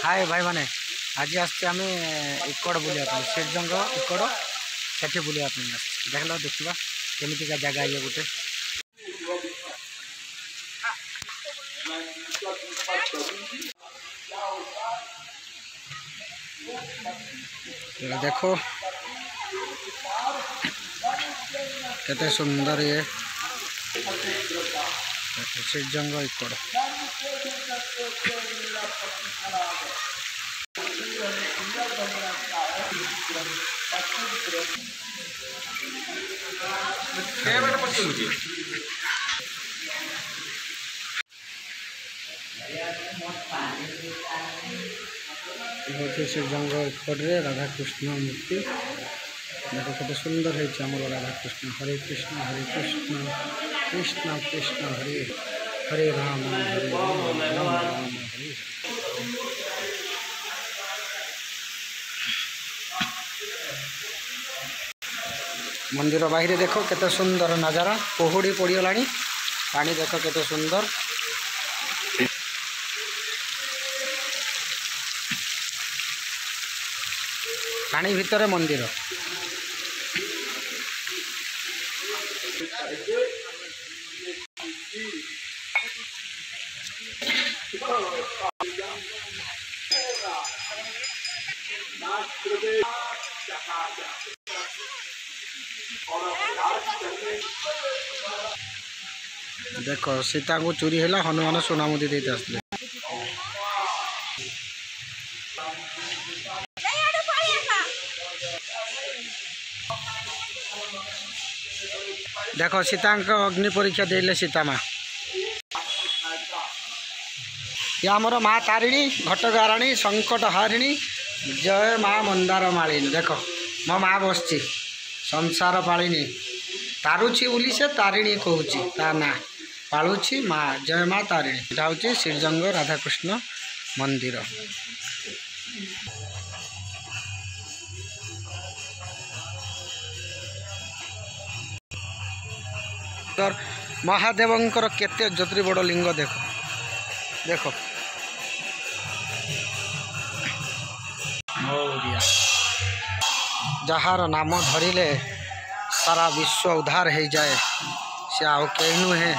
हाय भाई मैंने आज आम इकड़ बुलाया श्रीजंग इकड़ से बुलाया देख लो देखा केमिका जगह ये गोटे देखो केते सुंदर ये श्रीजंग इकड़ श्रीजंग इकड़े राधा कृष्ण मूर्ति देखो कत सुंदर है राधा कृष्ण हरे कृष्ण कृष्ण कृष्ण हरे हरे राम राम राम हरे। मंदिर बाहर देखो केते सुंदर नजारा पहुड़ी पड़गला पानी देखो केते सुंदर पानी भितर मंदिर देखो सीता को चोरी है हनुमान सोना मुदी देते आसले देखो सीता अग्नि परीक्षा देले सीता माँ ये आमर माँ तारिणी घटगाराणी संकट हारिणी जय माँ मंदार मालिनी देखो मो माँ बसची संसार पालिनी तारुची बोली से तारिणी कहूची ता ना पालुची माँ जय माँ तारिणी यहाँ हूँ श्रीजंग राधाकृष्ण मंदिर। महादेवंकर केते जत्री बड़ लिंग देखो देखो जहार नाम धरिले सारा विश्व उद्धार हो जाए से आउ कहीं नुहे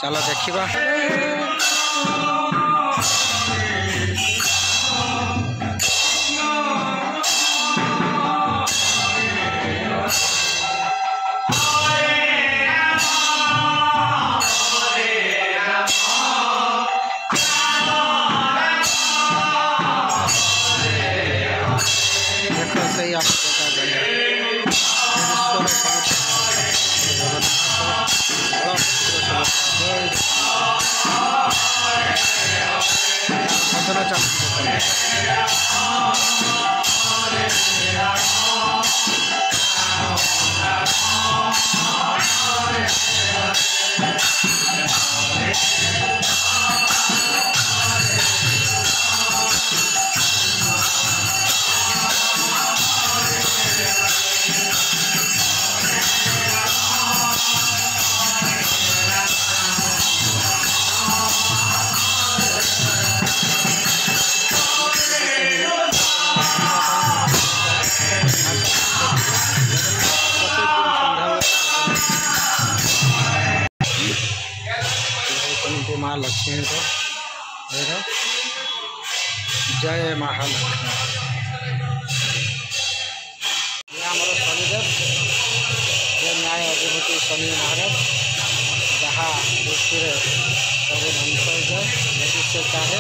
चलो देखिबा। माँ लक्ष्मी को जय महालक्ष्मी आमर शनिदेव जय न्याय अधिपति शनि महाराज जहाँ दृष्टि सब ध्वंस हो जाए यदि से चाहे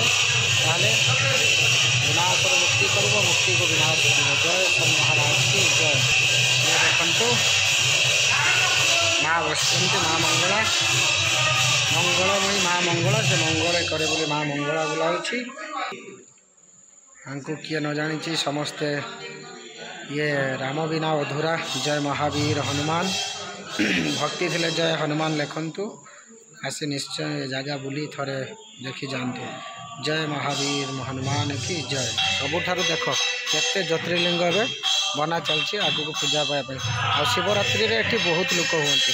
विनाश मुक्ति कर मुक्ति को विनाश कर जय शनि महाराज की जय। ये देखु माँ बसती माँ मंगला मंगलमयी माँ मंगला से मंगल करे बोली माँ मंगला बुलाऊँगी हमको किए न जानी समस्ते ये राम बिना अधूरा जय महावीर हनुमान भक्ति थिले जय हनुमान लिखंतु आसी निश्चय जगह बुली थरे देखी जातु जय महावीर हनुमान की जय। सबुठारु देख केते ज्योतिर्लिंग ए बना चलती आगू पूजा पाइबा आ शिवरात्रि रे एठी बहुत लोक होती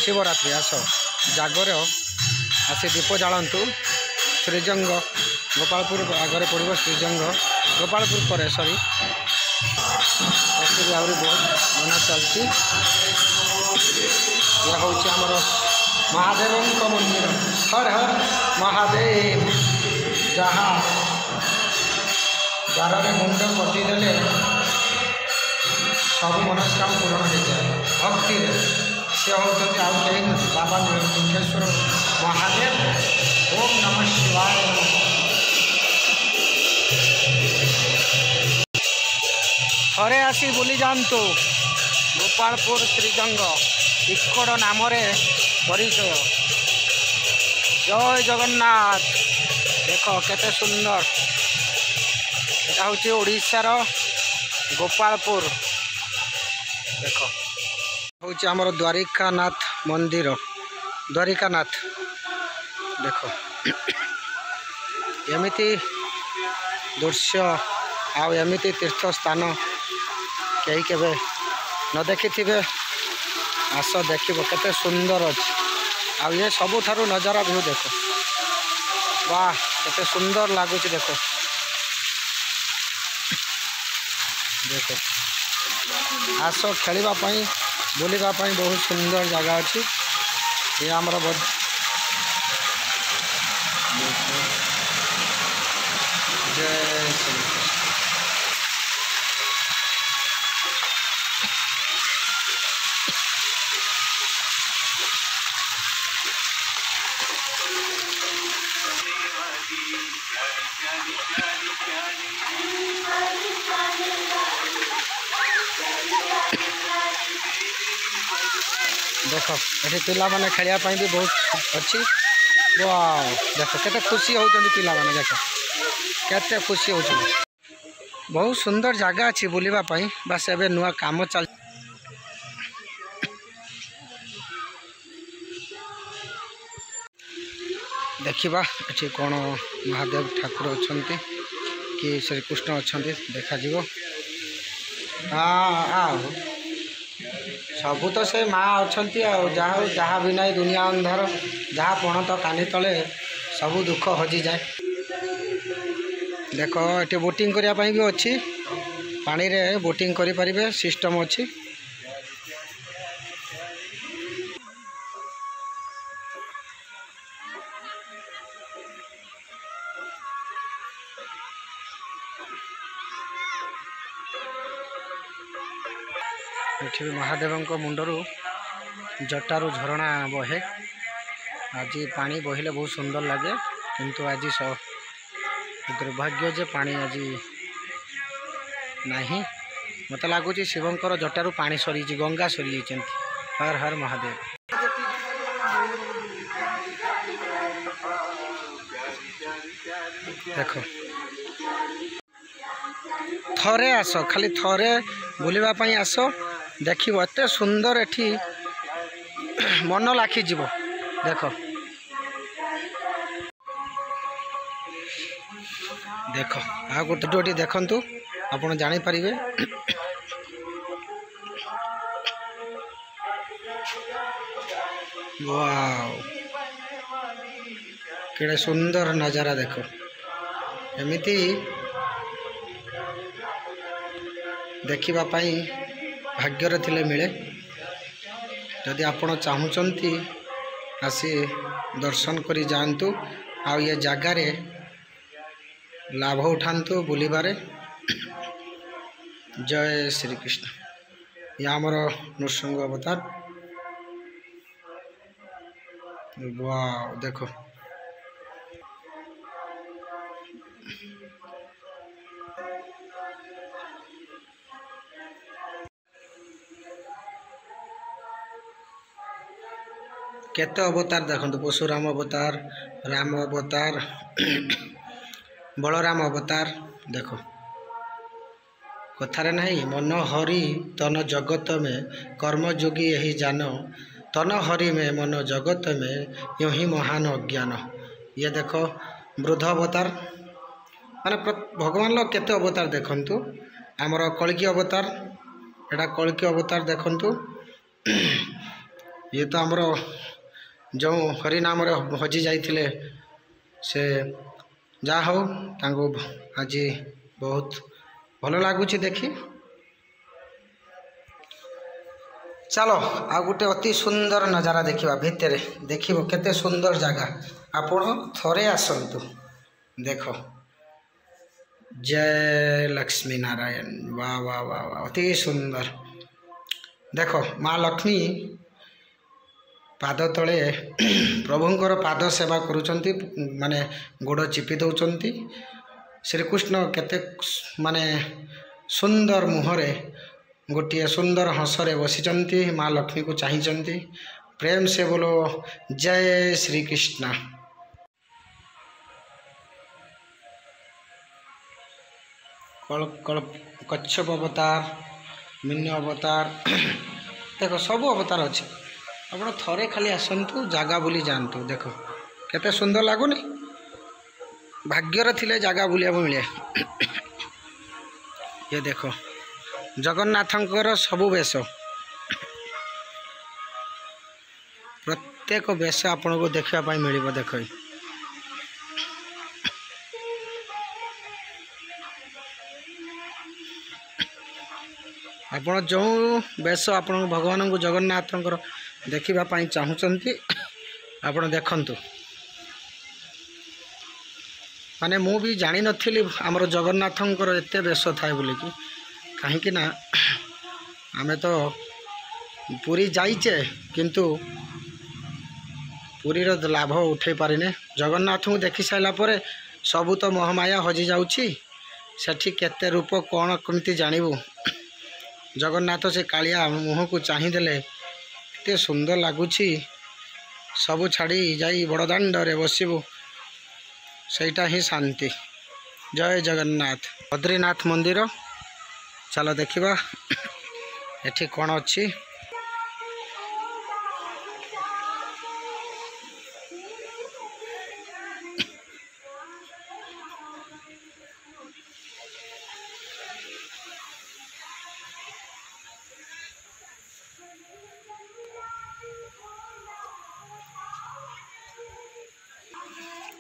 शिवरात्रि आस जागर आसी दीप जालतु श्रीजंग गोपालपुर आगे पड़ो श्रीजंग गोपालपुर पर सॉरी भी आहरी बहुत मन चलती यह हूँ आमर महादेव मंदिर हर हर महादेव जहाँ द्वार मुंड कटिदेले सब मनस्काम पूरण हो जाए भक्ति से होती आउ कहीं बाबा नीलकंठेश्वर महादेव ओम नमः शिवाय थरे आसी बुली जातु गोपालपुर श्रीजंग इकड़ नाम परिचय जय जगन्नाथ देख केते सुंदर यहाँ हूँ ओडिशार गोपालपुर देख हूँ आमर द्वारिकानाथ मंदिर द्वारिकानाथ देख एमिति दृश्य आमिति तीर्थ स्थान कहीं के न देखि आस देख केते सुंदर अच्छे आ ये सबुठारु नजारा व्यू देख वाह केते सुंदर लगुच देख देख आस खेलवाई बुलवाई बहुत सुंदर जगह अच्छी ये आमर जय श्री देख ये पिला माने खेलिया पाई भी बहुत अच्छी वाह देख केते खुशी होचंदी पिला माने देख केते खुशी होचंदी बहुत सुंदर जगह अच्छी बुलवा पाई बस एबे नुआ काम चल देखिबा एठी कोन महादेव ठाकुर अछंती कि श्रीकृष्ण अछंती देखा जीवो हाँ सबू तो से माँ अच्छा जहाँ भी ना दुनिया अंधार जहाँ पण तो कानी तले सबू दुख हजि जाए देख ये बोटिंग करने भी अच्छी पानी रे बोटिंग करि परिबे सिस्टम अच्छी ये महादेव मुंडरू जटारू झरणा बहे आज पानी बहिले बहुत सुंदर लगे किंतु आज दुर्भाग्य जे पानी आज नहीं मत लगुच शिवंकर जटारू पानी सरी गंगा सरी हर हर महादेव देख थरे आस खाली थरे बुलवाई आस देख एत सुंदर एठी मन लाखी जीव देख देख आ गोटे देखंतु आपण जानी परिबे वाव केड़े सुंदर नजारा देख एमिति देखिबा पाई भाग्यर थिले मिले जदि आपण चाहूचंती आसी दर्शन करी जांतु आ ये जगार लाभ उठातु बुलबारे जय श्री कृष्ण ये आमर नृसिंह अवतार वाह देखो केते अवतार देखो परशुराम अवतार राम अवतार बलराम अवतार देखो कथारे नहीं मन हरि तन जगत में कर्मयोगी यही जान तन हरि में मन जगत में यूँ ही महान अज्ञान ये देखो वृद्ध अवतार माने भगवान लोग केते अवतार देखंतु आमर कल्कि अवतार एटा कल्कि अवतार देखंतु ये तो आमर जो हरिनाम हजि जाइथिले से जा हो तांको आज बहुत भल लगुच देखी। चलो आ गोटे अति सुंदर नजारा देखा भितर देख केते सुंदर जगह आपण थरे आसतु देख। जय लक्ष्मी नारायण वाह वाह वाह वाह अति सुंदर देख माँ लक्ष्मी पाद तले प्रभुंकर पाद सेवा करुचंती माने गोड़ चिपी दौरान श्रीकृष्ण केते माने सुंदर मुहरे गोटे सुंदर हंसरे बसिचंती माँ लक्ष्मी को चाहिचंती प्रेम से बोलो जय श्री कृष्ण। कच्छप अवतार मीन्य अवतार देख सब अवतार अच्छे आप थरे खाली आसतु जगह बुली जातु देख केते सुंदर लगुनि भाग्यर थिले जगह बुलिया मिले। ये देख जगन्नाथंकर सबु वेश प्रत्येक वेश आपन को देखा मिल देख आपण जो बेश आपण भगवान को जगन्नाथ देखापी चाहूँगी आपण देखंतु माने मु भी जानी नथिली आमर जगन्नाथंकर एते बेश थाए बोलिकी कहीं ना आमे तो पुरी जाइचे किंतु पुरीर लाभ उठे पारिने जगन्नाथ को देखि साइला परे सबू तो मोहमाया हजि जाउछि सेठी केते रूप कौन कमती जानबू जगन्नाथ से कालिया मुह को चाहिदेले एते सुंदर लगुच सबू छाड़ी जाई बड़दाण्ड रे बसबू सेटा ही शांति। जय जगन्नाथ बद्रीनाथ मंदिर चलो देखिबा एठी कौन अच्छी।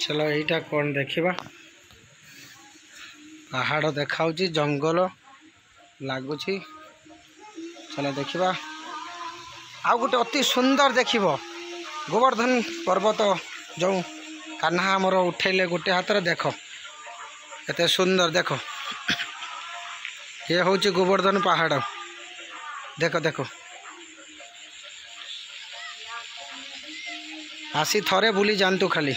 चलो यहीटा कौन देखिबा पहाड़ देखाऊँ जंगल लगुच चलो देखिबा आउ गोटे अति सुंदर देखिब गोवर्धन पर्वत जो कान्हा आमर उठेले गोटे हाथ देख एते सुंदर देख ये हूँ गोवर्धन पहाड़ देख देख आसी थरे बुली जातु खाली।